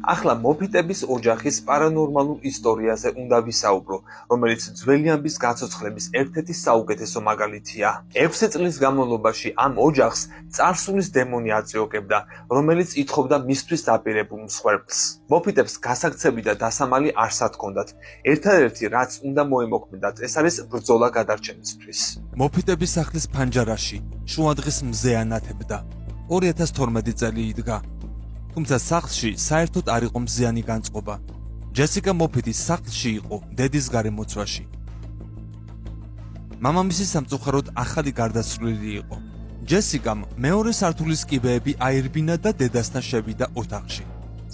ახლა მოფიტების ოჯახის პარანორმალურ ისტორიაზე უნდა ვისაუბრო, რომელიც ძველი ამბის გაცოცხლების ერთ-ერთი საუკეთესო მაგალითია. 6 წლის განმავლობაში ამ ოჯახს წარსულის დემონი აწიოკებდა, რომელიც ითხოვდა მისთვის დაპირებულ მსხვერპლს. მოფიტებს გასაქცევი და დასამალი არსად ჰქონდათ. ერთადერთი, რაც უნდა მოემოქმედათ, ეს არის ბრძოლა გადარჩენისთვის. მოფიტების სახლის ფანჯარაში შუადღის მზე ანათებდა. 2012 წელი იდგა. თუმცა სახლში საერთოდ არ იყო მზიანი განწყობა. ჯესიკა მოფიტის სახლში იყო დედის გარემოცვაში. მამამისი სამწუხაროდ ახალი გარდაცვლილი იყო. ჯესიკამ მეორე სართულის კიბეები აირბინა და დედასთან შევიდა ოთახში,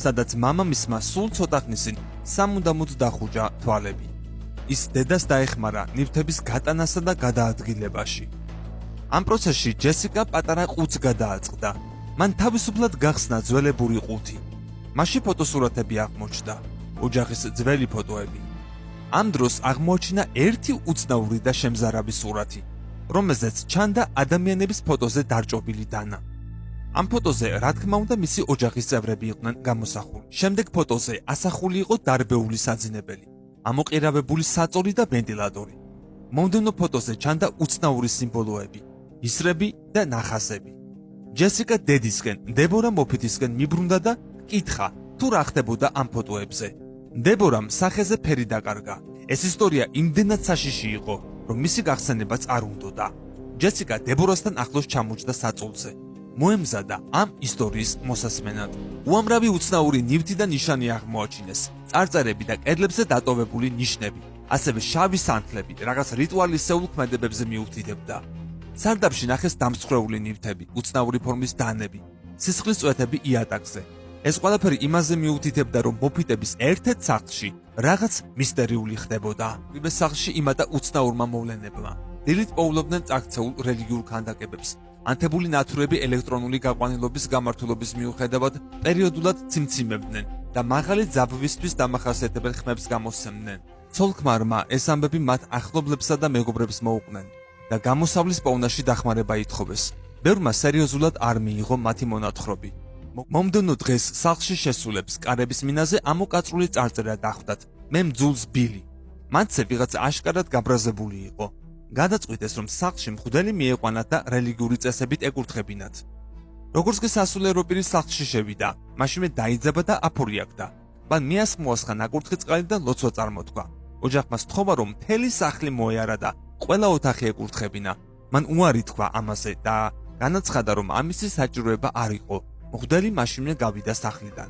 სადაც მამამისმა სულ ცოტა ხნის წინ სამუდამოდ დახუჭა თვალები. ის დედას დაეხმარა ნივთების გატანასა და გადაადგილებაში. ამ პროცესში ჯესიკა პატარა ყუთს გადააწყდა. მან თავისუფლად გახსნა ძველებური ყუთი. მასში ფოტოსურათები აღმოჩნდა, ოჯახის ძველი ფოტოები. ამ დროს აღმოაჩინა ერთი უცნაური და შემზარავი სურათი, რომელზეც ჩანდა ადამიანების ფოტოზე დარჭობილი დანა. ამ ფოტოზე, რა თქმა უნდა, მისი ოჯახის წევრები იყვნენ გამოსახული. შემდეგ ფოტოზე ასახული იყო დარბეული საძინებელი, ამოყირავებული საწოლი და ვენტილატორი. მომდევნო ფოტოზე ჩანდა უცნაური სიმბოლოები, ისრები და ნახაზები. ჯესიკა დედისკენ, დებორა მოფიტისკენ მიბრუნდა და კითხა, თუ რა ხდებოდა ამ ფოტოებზე. დებორამ სახეზე ფერი დაკარგა. ეს ისტორია იმდენად საშიში იყო, რომ მისი გახსენებაც არ უნდოდა. ჯესიკა დებორასთან ახლოს ჩამოჯდა საწოლზე. მოემზადა ამ ისტორიის მოსასმენად. უამრავი უცნაური ნივთი და ნიშანი აღმოაჩინეს. წარწერები და კედლებზე დატოვებული ნიშნები, ასევე შავი სანთლები, რაღაც რიტუალისეულ ქმედებებზე მიუთითებდა. სარდაფში ნახეს დამსხვრეული ნივთები, უცნაური ფორმის დანები, სისხლის წვეთები იატაკზე. ეს ყველაფერი იმაზე მიუთითებდა, რომ მოფიტების ერთ-ერთ სახლში რაღაც მისტერიული ხდებოდა. იმ სახლში იმატა უცნაურმა მოვლენებმა. დილით პოულობდნენ წაქცეულ რელიგიურ ქანდაკებებს. ანთებული ნათურები ელექტრონული გაყვანილობის გამართულობის მიუხედავად პერიოდულად ციმციმებდნენ და მაღალი ძაბვისთვის დამახასიათებელ ხმებს გამოსცემდნენ. ცოლ-ქმარმა ეს ამბები მათ ახლობლებსა და მეგობრებს მოუყვნენ და გამოსავლის პოვნაში დახმარება ითხოვეს. ბევრმა სერიოზულად არ მიიღო მათი მონათხრობი. მომდევნო დღეს სახლში შესულებს კარების მინაზე ამოკაწრული წარწერა დახვდათ: მე მძულს ბილი. მათზე ვიღაცა აშკარად გაბრაზებული იყო. გადაწყვიტეს, რომ სახლში მღვდელი მieყვანათ და რელიგიური წესებით ეკურთხებინათ. როგორც კი სასულიერო პირი სახლში შევიდა, მაშინვე დაიძაბა და აფორიაკდა. მან მიასხმოასხა ნაკურთხი წყალი და ლოცვა წარმოთქვა. ოჯახმა სთხოვა, რომ მთელი სახლი მოეარა და ყველა ოთახი ეკურთხებინა. მან უარი თქვა ამაზე და განაცხადა, რომ ამისი საჭიროება არ იყო. მღვდელი მაშინვე გავიდა სახლიდან.